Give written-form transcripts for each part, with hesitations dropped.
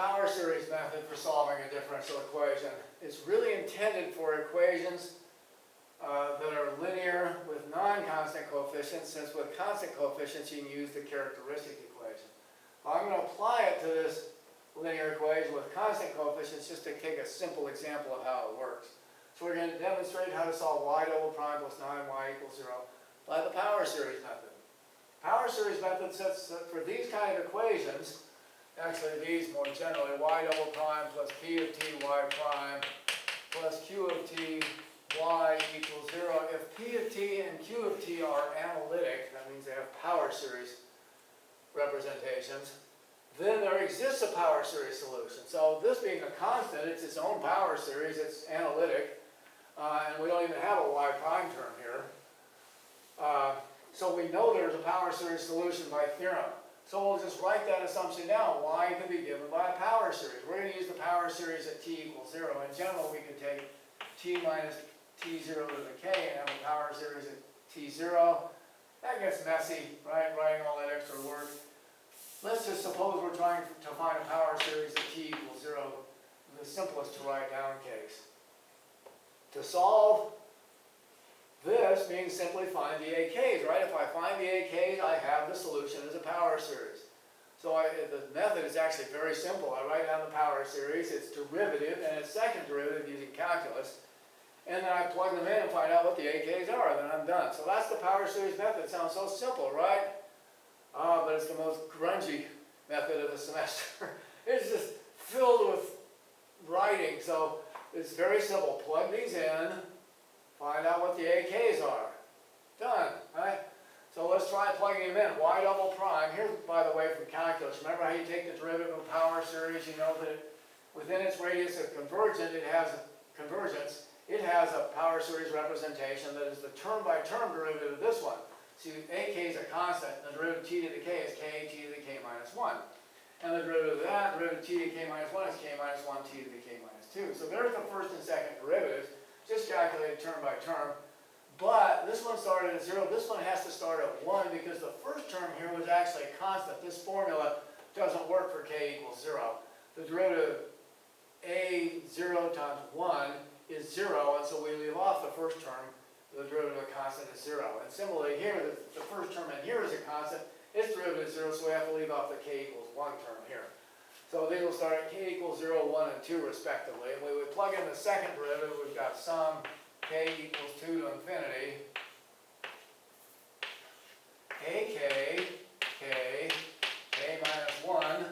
power series method for solving a differential equation. It's really intended for equations that are linear with non-constant coefficients, since with constant coefficients you can use the characteristic equation. I'm going to apply it to this linear equation with constant coefficients just to take a simple example of how it works. So we're going to demonstrate how to solve y double prime plus 9y equals 0 by the power series method. Power series method says that for these kind of equations, actually these more generally, y double prime plus p of t y prime plus q of t y equals 0. If p of t and q of t are analytic, that means they have power series representations, then there exists a power series solution. So this being a constant, it's its own power series, it's analytic, and we don't even have a y prime term here. So we know there's a power series solution by theorem. So we'll just write that assumption down. Y can be given by a power series. We're going to use the power series at t equals 0. In general, we could take t minus t0 to the k and have a power series at t0. That gets messy, right? Writing all that extra work. Let's just suppose we're trying to find a power series at t equals 0, the simplest to write down case. To solve this means simply find the AKs, right? If I find the AKs, I have the solution as a power series. So the method is actually very simple. I write down the power series, its derivative, and its second derivative using calculus. And then I plug them in and find out what the AKs are, then I'm done. So that's the power series method. It sounds so simple, right? But it's the most grungy method of the semester. It's just filled with writing. So it's very simple. Plug these in, find out what the AKs are. Done, right? So let's try plugging them in. Y double prime. Here's, by the way, from calculus. Remember how you take the derivative of power series? You know that within its radius of convergence, it has a power series representation that is the term-by-term derivative of this one. So AK is a constant, and the derivative of t to the k is k t to the k minus 1. And the derivative of that, derivative of t to the k minus 1 is k minus 1 t to the k minus 2. So there's the first and second derivatives, just calculated term by term. But this one started at 0, this one has to start at 1 because the first term here was actually a constant. This formula doesn't work for k equals 0. The derivative of a0 times 1 is 0, and so we leave off the first term. The derivative of a constant is 0. And similarly here, the first term in here is a constant. Its derivative is 0, so we have to leave off the k equals 1 term here. So these will start at k equals 0, 1, and 2 respectively. And we would plug in the second derivative. We've got sum k equals 2 to infinity. Ak, k minus 1,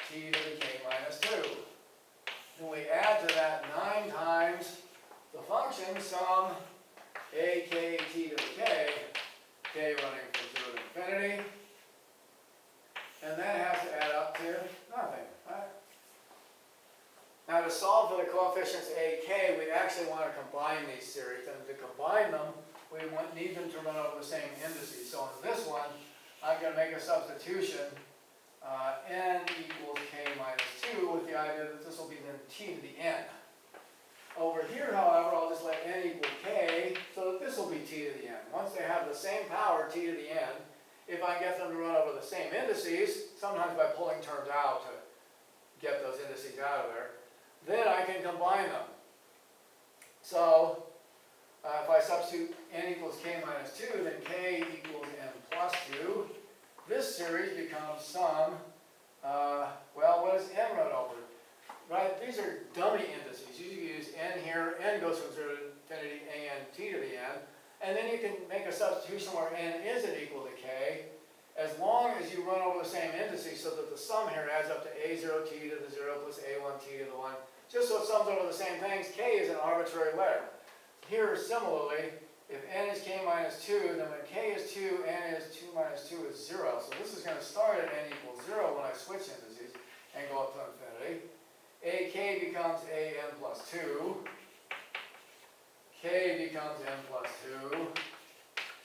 t to the k minus 2. Then we add to that 9 times the function sum a k t to the k running from 0 to infinity, and that has to add up to nothing, right? Now to solve for the coefficients a, k, we actually want to combine these series, and to combine them, we need them to run over the same indices. So in this one, I'm going to make a substitution, n equals k minus 2, with the idea that this will be then t to the n. Over here, however, I'll just let n equal k, so that this will be t to the n. Once they have the same power, t to the n, if I get them to run over the same indices, sometimes by pulling terms out to get those indices out of there, then I can combine them. So, if I substitute n equals k minus 2, then k equals n plus 2. This series becomes sum, well, what does n run over? Right, these are dummy indices. Usually you use n here. N goes from 0 to infinity, a n t to the n. And then you can make a substitution where n isn't equal to k, as long as you run over the same indices so that the sum here adds up to a0 t to the 0 plus a1 t to the 1. Just so it sums over the same things, k is an arbitrary letter. Here, similarly, if n is k minus 2, then when k is 2, n is 2 minus 2 is 0. So this is going to start at n equals 0 when I switch indices and go up to infinity. AK becomes an plus 2. K becomes n plus 2.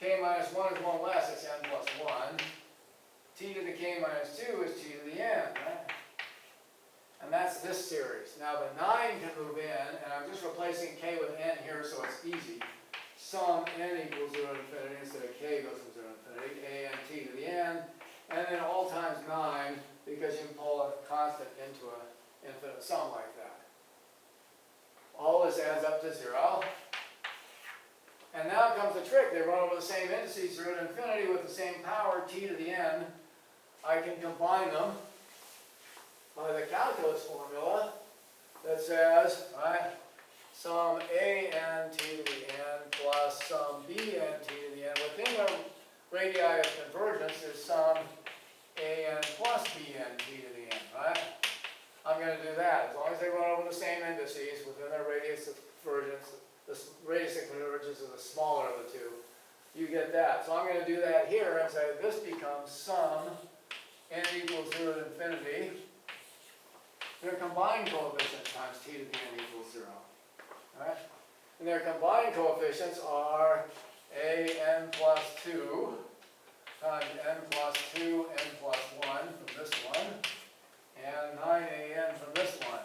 K minus 1 is 1 less, it's n plus 1. T to the k minus 2 is t to the n, right? And that's this series. Now the 9 can move in, and I'm just replacing k with n here so it's easy. Sum n equals 0 to infinity instead of k goes from 0 to infinity, a n t to the n, and then all times 9 because you can pull a constant into sum like that. All this adds up to 0. And now comes the trick. They run over the same indices through to infinity with the same power, t to the n. I can combine them by the calculus formula that says, right, sum a n t to the n plus sum b n t to the n. Within the radii of convergence is sum a n plus b n t to the n, right? I'm going to do that. As long as they run over the same indices within their radius of convergence, the radius of convergence is the smaller of the two, you get that. So I'm going to do that here and say this becomes sum n equals 0 to infinity. Their combined coefficient times t to the n equals 0. Right? And their combined coefficients are a n plus 2 times n plus 2, n plus 1 from this one, and 9an from this one.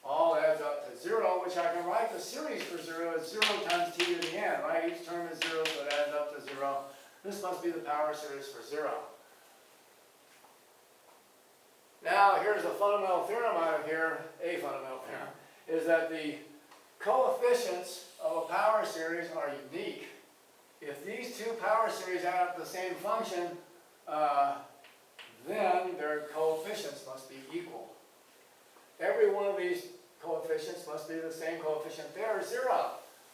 All adds up to 0, which I can write the series for 0 as 0 times t to the n, right? Each term is 0, so it adds up to 0. This must be the power series for 0. Now, here's a fundamental theorem out of here, a fundamental theorem, is that the coefficients of a power series are unique. If these two power series add up to the same function, then their coefficients must be equal. Every one of these coefficients must be the same coefficient there, 0.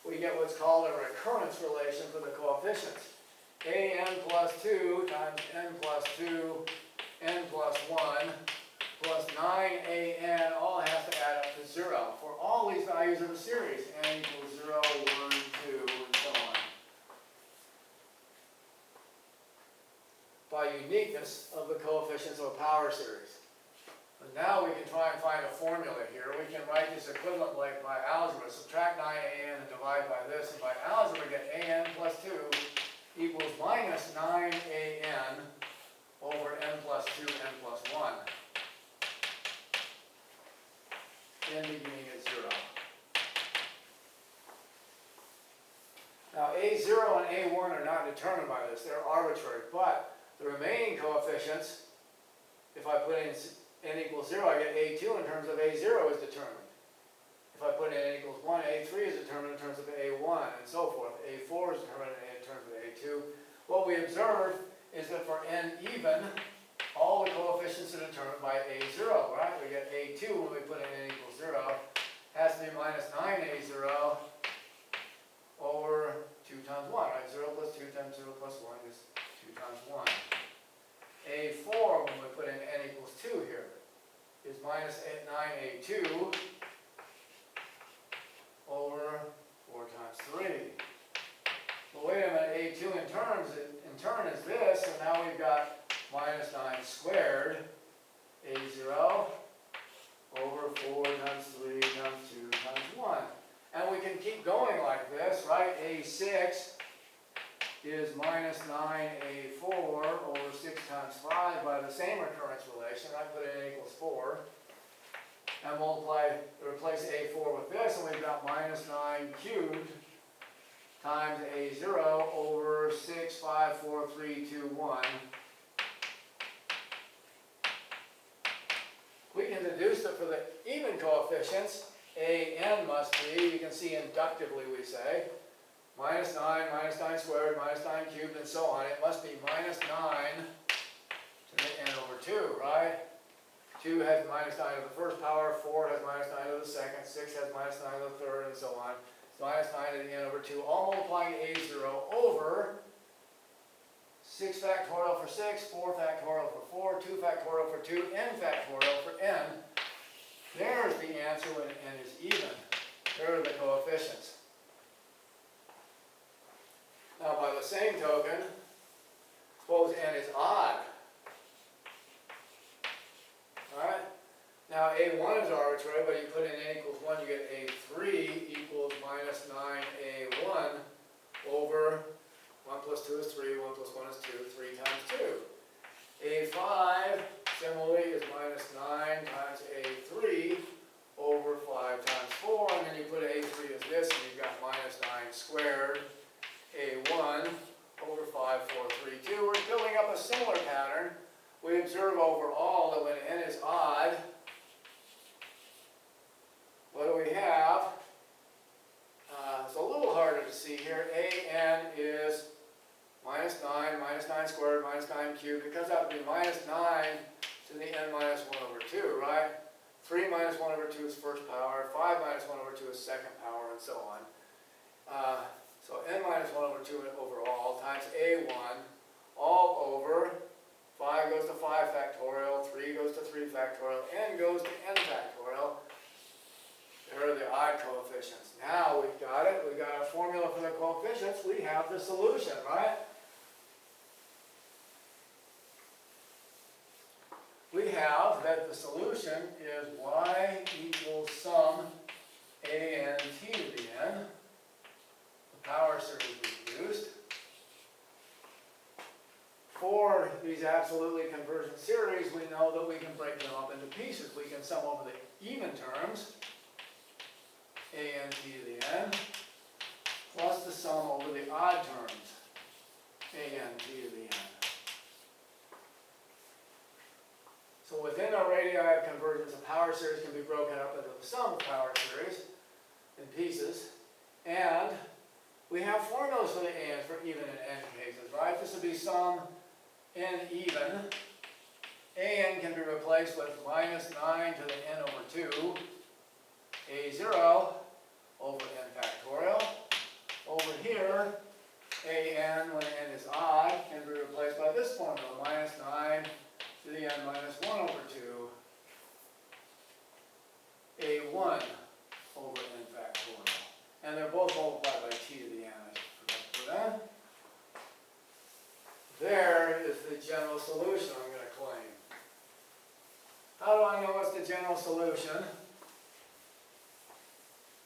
We get what's called a recurrence relation for the coefficients. an plus 2 times n plus 2, n plus 1, plus 9an all has to add up to 0 for all these values of a series. N equals 0, 1, 2, and so on. By uniqueness of the coefficients of a power series. And now we can try and find a formula here. We can write this equivalent like by algebra. Subtract 9an and divide by this. And by algebra get an plus 2 equals minus 9an over n plus 2, n plus 1. N beginning at 0. Now a0 and a1 are not determined by this. They're arbitrary. But the remaining coefficients, if I put in n equals 0, I get a2 in terms of a0 is determined. If I put in n equals 1, a3 is determined in terms of a1, and so forth. a4 is determined in terms of a2. What we observe is that for n even, all the coefficients are determined by a0, right? We get a2 when we put in n equals 0. Has to be minus 9a0 over 2 times 1, right? 0 plus 2 times 0 plus 1 is 2 times 1. a4, when we put in n equals 2 here, is minus 9a2 over 4 times 3. Well, wait a minute, a2 in turn is this, and now we've got minus 9 squared, a0 over 4 times 3 times 2 times 1. And we can keep going like this, right? a6 is minus 9a4 over 6 times 5 by the same recurrence relation. I put in n equals 4. And replace a4 with this, and we've got minus 9 cubed times a0 over 6, 5, 4, 3, 2, 1. We can deduce that for the even coefficients, an must be, you can see inductively we say, minus 9 squared, minus 9 cubed, and so on. It must be minus 9 to the n over 2, right? 2 has minus 9 to the first power, 4 has minus 9 to the second, 6 has minus 9 to the third, and so on. So minus 9 to the n over 2, all multiplying a0 over 6 factorial for 6, 4 factorial for 4, 2 factorial for 2, n factorial for n. There's the answer when n is even. There are the coefficients. Now by the same token, suppose n is odd. Alright? Now a1 is arbitrary, but you put in n equals 1, you get a3 equals minus 9a1 over 1 plus 2 is 3, 1 plus 1 is 2, 3 times 2. a5 similarly is minus 9 times a3 over 5 times 4, and then you put a3 as this, and you've got minus 9 squared a1 over 5, 4, 3, 2. We're building up a similar pattern. We observe overall that when n is odd, got to be minus 9 to the n minus 1 over 2, right? 3 minus 1 over 2 is first power, 5 minus 1 over 2 is second power, and so on. So n minus 1 over 2 overall times a1 all over 5 goes to 5 factorial, 3 goes to 3 factorial, n goes to n factorial. There are the odd coefficients. Now we've got it. We've got a formula for the coefficients. We have the solution, right? We have that the solution is y equals sum a n t to the n. The power series we've used. For these absolutely convergent series, we know that we can break them up into pieces. We can sum over the even terms, a n t to the n, plus the sum over the odd terms, a n t to the n. So within our radii of convergence, a power series can be broken up into the sum of power series in pieces, and we have formulas for the an's for even and n cases, right? This would be sum n even. An can be replaced with minus 9 to the n over 2, a0 over n factorial. Over here, an, when n is odd, can be replaced by this formula, minus 9 to the n minus 1 over 2, a1 over n factorial. And they're both multiplied by t to the n, I forgot to put that. There is the general solution I'm going to claim. How do I know what's the general solution?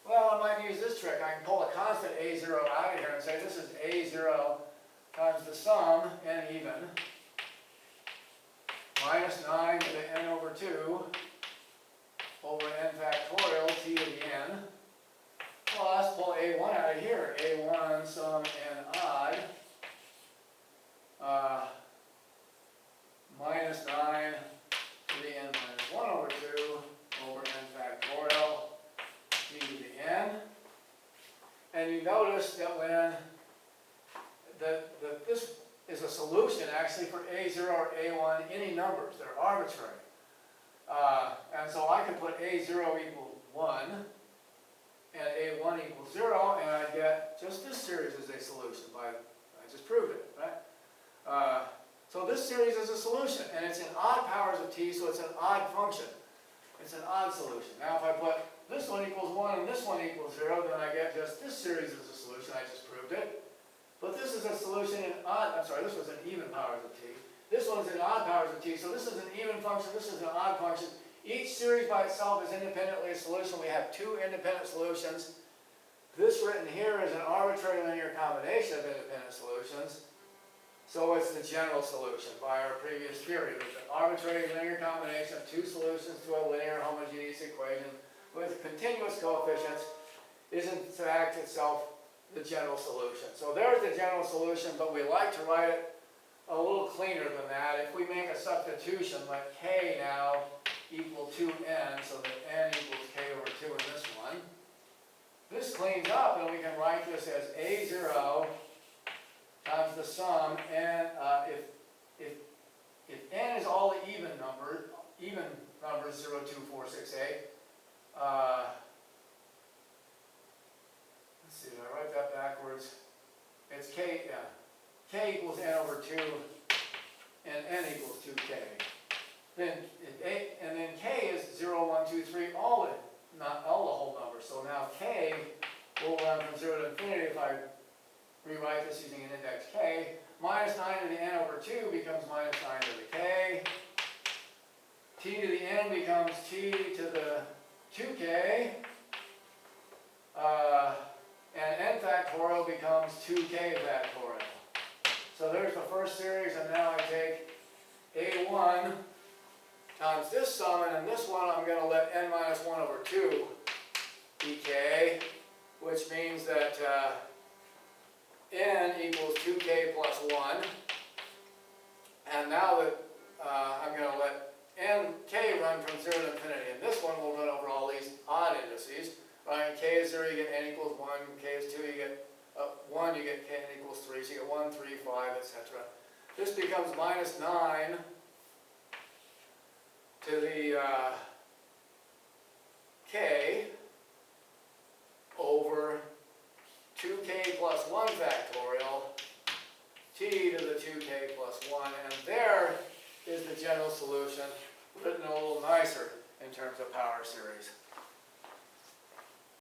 Well, I might use this trick. I can pull a constant a0 out of here and say this is a0 times the sum, n even, minus 9 to the n over 2 over n factorial t to the n, plus pull a1 out of here, a1 sum n odd, minus 9 to the n minus 1 over 2 over n factorial t to the n. And you notice that when this is a solution actually for a0 or a1, any numbers, they're arbitrary. And so I can put a0 equals 1 and a1 equals 0, and I get just this series as a solution. I just proved it, right? So this series is a solution, and it's in odd powers of t, so it's an odd function. It's an odd solution. Now if I put this one equals 1 and this one equals 0, then I get just this series as a solution. I just proved it. But this is a solution in odd, I'm sorry, this was in even powers of t. This one's in odd powers of t, so this is an even function, this is an odd function. Each series by itself is independently a solution. We have two independent solutions. This written here is an arbitrary linear combination of independent solutions. So it's the general solution by our previous theory. It's an arbitrary linear combination of two solutions to a linear homogeneous equation with continuous coefficients is in fact itself the general solution. So there's the general solution, but we like to write it a little cleaner than that. If we make a substitution, like k now equal 2n, so that n equals k over 2 in this one, this cleans up, and we can write this as a0 times the sum, and if n is all the even numbers 0, 2, 4, 6, 8, let's see, did I write that backwards? It's k, yeah. K equals n over 2, and n equals 2k. Then k is 0, 1, 2, 3, not all the whole numbers. So now k will run from 0 to infinity if I rewrite this using an index k. Minus 9 to the n over 2 becomes minus 9 to the k. T to the n becomes t to the 2k. And n factorial becomes 2k factorial. So there's the first series, and now I take a1 times this sum, and in this one I'm going to let n minus 1 over 2 be k, which means that n equals 2k plus 1. And now that I'm going to let k run from 0 to infinity, and this one will run over all these odd indices. Right? K is 0, you get n equals 1. K is 2, you get 1, you get k n equals 3. So you get 1, 3, 5, etc. this becomes minus 9 to the k over 2k plus 1 factorial t to the 2k plus 1, and there is the general solution, written a little nicer in terms of power series.